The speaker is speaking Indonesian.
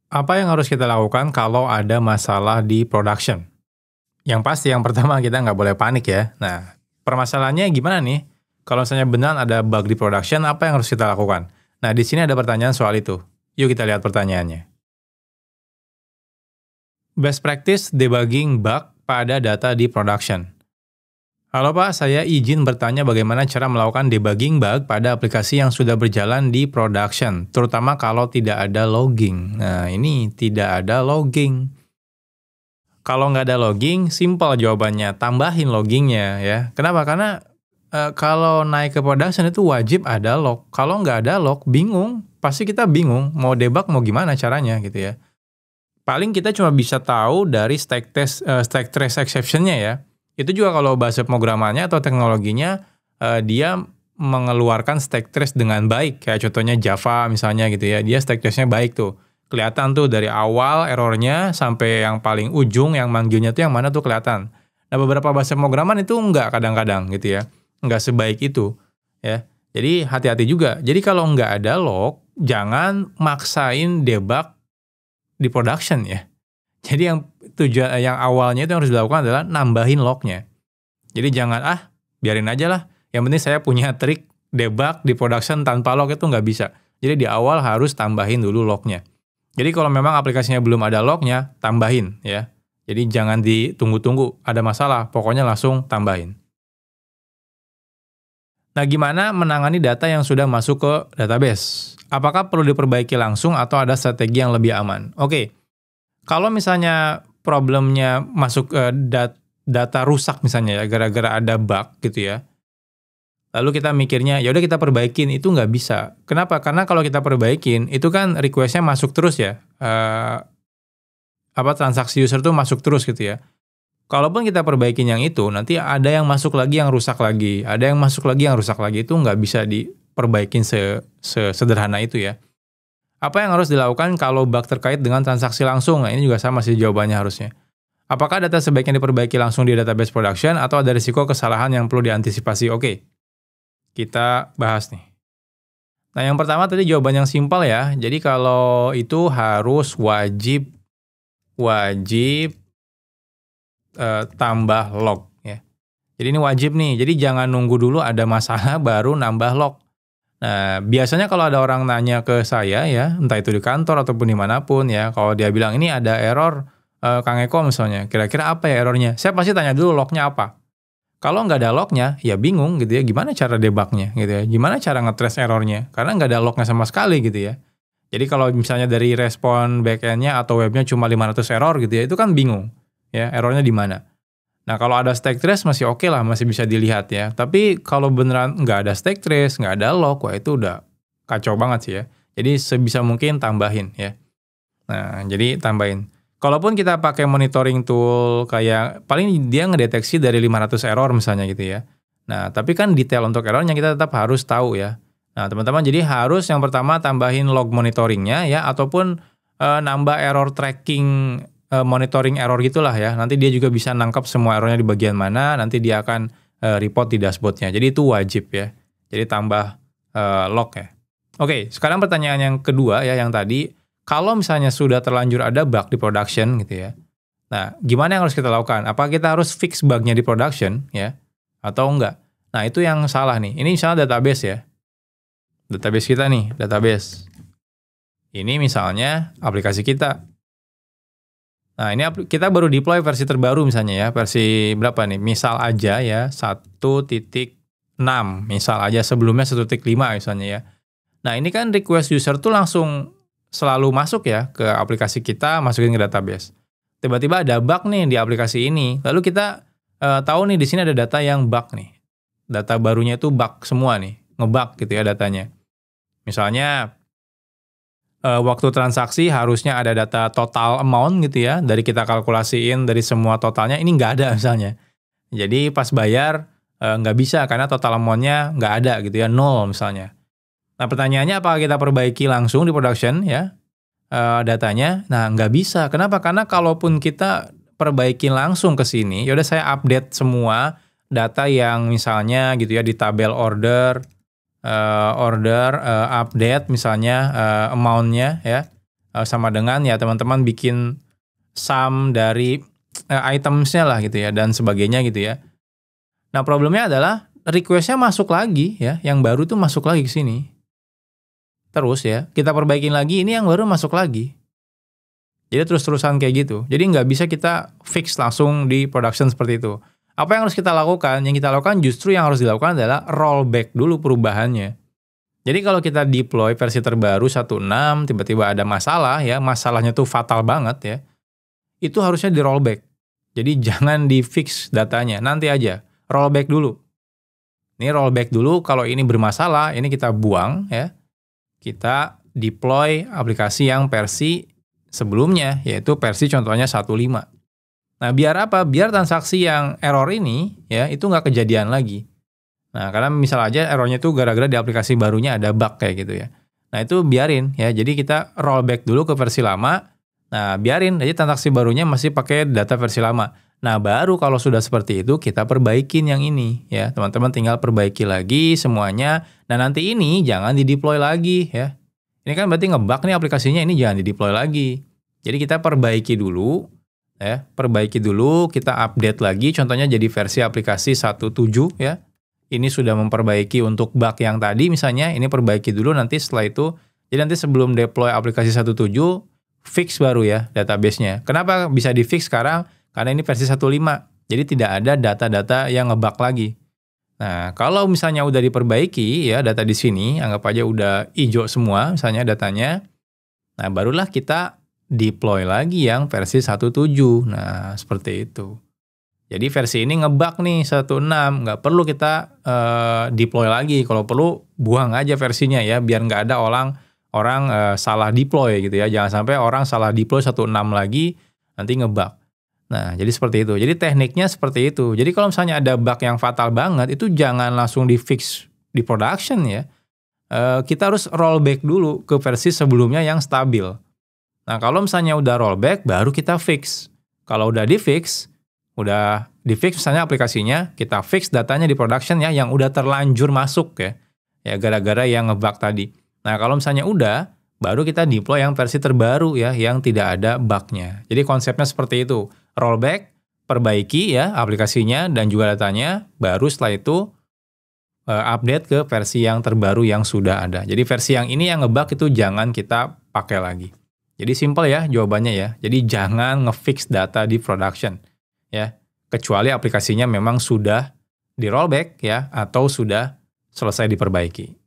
Apa yang harus kita lakukan kalau ada masalah di production? Yang pasti yang pertama kita nggak boleh panik ya. Nah, permasalahannya gimana nih? Kalau misalnya benar ada bug di production, apa yang harus kita lakukan? Nah, di sini ada pertanyaan soal itu. Yuk kita lihat pertanyaannya. Best practice debugging bug pada data di production. Halo Pak, saya izin bertanya bagaimana cara melakukan debugging bug pada aplikasi yang sudah berjalan di production, terutama kalau tidak ada logging. Nah, ini tidak ada logging. Kalau nggak ada logging, simpel jawabannya, tambahin loggingnya ya. Kenapa? Karena kalau naik ke production itu wajib ada log. Kalau nggak ada log, bingung. Pasti kita bingung, mau debug mau gimana caranya gitu ya. Paling kita cuma bisa tahu dari stack trace exception-nya ya. Itu juga kalau bahasa pemrogramannya atau teknologinya, dia mengeluarkan stack trace dengan baik. Kayak contohnya Java misalnya gitu ya, dia stack trace-nya baik tuh. Kelihatan tuh dari awal errornya sampai yang paling ujung, yang manggilnya tuh yang mana tuh kelihatan. Nah beberapa bahasa pemrograman itu enggak kadang-kadang gitu ya. Enggak sebaik itu ya. Jadi hati-hati juga. Jadi kalau nggak ada log, jangan maksain debug di production ya. Jadi yang awalnya itu yang harus dilakukan adalah nambahin lognya. Jadi jangan biarin aja lah. Yang penting saya punya trik debug di production tanpa log itu nggak bisa. Jadi di awal harus tambahin dulu lognya. Jadi kalau memang aplikasinya belum ada lognya, tambahin ya. Jadi jangan ditunggu-tunggu ada masalah, pokoknya langsung tambahin. Nah, gimana menangani data yang sudah masuk ke database? Apakah perlu diperbaiki langsung atau ada strategi yang lebih aman? Oke, kalau misalnya problemnya masuk data rusak misalnya ya, gara-gara ada bug gitu ya, lalu kita mikirnya, ya udah kita perbaikin, itu nggak bisa. Kenapa? Karena kalau kita perbaikin, itu kan request-nya masuk terus ya, transaksi user tuh masuk terus gitu ya. Kalaupun kita perbaikin yang itu, nanti ada yang masuk lagi yang rusak lagi, ada yang masuk lagi yang rusak lagi, itu nggak bisa diperbaikin sesederhana itu ya. Apa yang harus dilakukan kalau bug terkait dengan transaksi langsung? Nah, ini juga sama sih jawabannya harusnya. Apakah data sebaiknya diperbaiki langsung di database production atau ada risiko kesalahan yang perlu diantisipasi? Oke, kita bahas nih. Nah, yang pertama tadi jawaban yang simpel ya. Jadi kalau itu harus wajib tambah log ya. Jadi ini wajib nih. Jadi jangan nunggu dulu ada masalah baru nambah log. Nah, biasanya kalau ada orang nanya ke saya ya, entah itu di kantor ataupun dimanapun ya, kalau dia bilang ini ada error, Kang Eko misalnya, kira-kira apa ya errornya? Saya pasti tanya dulu lognya apa. Kalau nggak ada lognya, ya bingung gitu ya, gimana cara debugnya gitu ya, gimana cara nge-trace errornya, karena nggak ada lognya sama sekali gitu ya. Jadi kalau misalnya dari respon backend-nya atau webnya cuma 500 error gitu ya, itu kan bingung ya, errornya di mana. Nah, kalau ada stack trace masih oke lah, masih bisa dilihat ya. Tapi kalau beneran nggak ada stack trace, nggak ada log, wah itu udah kacau banget sih ya. Jadi sebisa mungkin tambahin ya. Nah, jadi tambahin. Kalaupun kita pakai monitoring tool kayak, paling dia ngedeteksi dari 500 error misalnya gitu ya. Nah, tapi kan detail untuk errornya kita tetap harus tahu ya. Nah, teman-teman jadi harus yang pertama tambahin log monitoringnya ya, ataupun nambah error tracking, monitoring error gitulah ya. Nanti dia juga bisa nangkap semua errornya di bagian mana, nanti dia akan report di dashboardnya. Jadi itu wajib ya. Jadi tambah log ya. Oke, sekarang pertanyaan yang kedua ya, yang tadi, kalau misalnya sudah terlanjur ada bug di production gitu ya. Nah, gimana yang harus kita lakukan? Apa kita harus fix bugnya di production ya, atau enggak? Nah, itu yang salah nih. Ini misalnya database ya. Database kita nih, database. Ini misalnya aplikasi kita. Nah, ini kita baru deploy versi terbaru misalnya ya, versi berapa nih? Misal aja ya, 1.6, misal aja sebelumnya 1.5 misalnya ya. Nah, ini kan request user tuh langsung selalu masuk ya ke aplikasi kita, masukin ke database. Tiba-tiba ada bug nih di aplikasi ini, lalu kita tahu nih di sini ada data yang bug nih. Data barunya itu bug semua nih, ngebug gitu ya datanya. Misalnya, waktu transaksi harusnya ada data total amount gitu ya, dari kita kalkulasiin dari semua totalnya, ini nggak ada misalnya. Jadi pas bayar, nggak bisa karena total amount-nya nggak ada gitu ya, 0 misalnya. Nah pertanyaannya apakah kita perbaiki langsung di production ya, datanya? Nah nggak bisa, kenapa? Karena kalaupun kita perbaikin langsung ke sini, yaudah saya update semua data yang misalnya gitu ya di tabel order, update misalnya amount-nya ya. sama dengan ya teman-teman bikin sum dari itemsnya lah gitu ya dan sebagainya gitu ya. Nah problemnya adalah request-nya masuk lagi ya, yang baru tuh masuk lagi ke sini. Terus ya, kita perbaikin lagi, ini yang baru masuk lagi. Jadi terus-terusan kayak gitu. Jadi nggak bisa kita fix langsung di production seperti itu. Apa yang harus kita lakukan? Yang kita lakukan justru yang harus dilakukan adalah rollback dulu perubahannya. Jadi kalau kita deploy versi terbaru 1.6, tiba-tiba ada masalah ya, masalahnya tuh fatal banget ya, itu harusnya di rollback. Jadi jangan di fix datanya, nanti aja, rollback dulu. Ini rollback dulu, kalau ini bermasalah, ini kita buang ya, kita deploy aplikasi yang versi sebelumnya, yaitu versi contohnya 1.5. Nah biar apa? Biar transaksi yang error ini ya, itu nggak kejadian lagi. Nah, karena misal aja errornya itu gara-gara di aplikasi barunya ada bug kayak gitu ya. Nah, itu biarin ya. Jadi kita rollback dulu ke versi lama. Nah, biarin aja transaksi barunya masih pakai data versi lama. Nah, baru kalau sudah seperti itu kita perbaikin yang ini ya. Teman-teman tinggal perbaiki lagi semuanya. Nah, nanti ini jangan di-deploy lagi ya. Ini kan berarti ngebug nih aplikasinya, ini jangan di-deploy lagi. Jadi kita perbaiki dulu ya. Perbaiki dulu, kita update lagi. Contohnya jadi versi aplikasi 1.7 ya. Ini sudah memperbaiki untuk bug yang tadi misalnya, ini perbaiki dulu nanti setelah itu. Jadi nanti sebelum deploy aplikasi 1.7, fix baru ya database-nya. Kenapa bisa di fix sekarang? Karena ini versi 1.5. Jadi tidak ada data-data yang ngebug lagi. Nah, kalau misalnya udah diperbaiki ya data di sini, anggap aja udah hijau semua misalnya datanya. Nah, barulah kita deploy lagi yang versi 1.7. Nah, seperti itu. Jadi versi ini ngebug nih 1.6, nggak perlu kita deploy lagi. Kalau perlu buang aja versinya ya, biar nggak ada orang salah deploy gitu ya. Jangan sampai orang salah deploy 1.6 lagi, nanti ngebug. Nah, jadi seperti itu. Jadi tekniknya seperti itu. Jadi kalau misalnya ada bug yang fatal banget, itu jangan langsung di fix di production ya. Kita harus rollback dulu ke versi sebelumnya yang stabil. Nah, kalau misalnya udah rollback, baru kita fix. Kalau udah di fix misalnya aplikasinya, kita fix datanya di production ya, yang udah terlanjur masuk ya. Ya gara-gara yang ngebug tadi. Nah kalau misalnya udah, baru kita deploy yang versi terbaru ya, yang tidak ada bugnya. Jadi konsepnya seperti itu. Rollback, perbaiki ya aplikasinya dan juga datanya, baru setelah itu update ke versi yang terbaru yang sudah ada. Jadi versi yang ini yang ngebug itu jangan kita pakai lagi. Jadi simple ya jawabannya ya. Jadi jangan nge-fix data di production. Ya, kecuali aplikasinya memang sudah di rollback ya atau sudah selesai diperbaiki.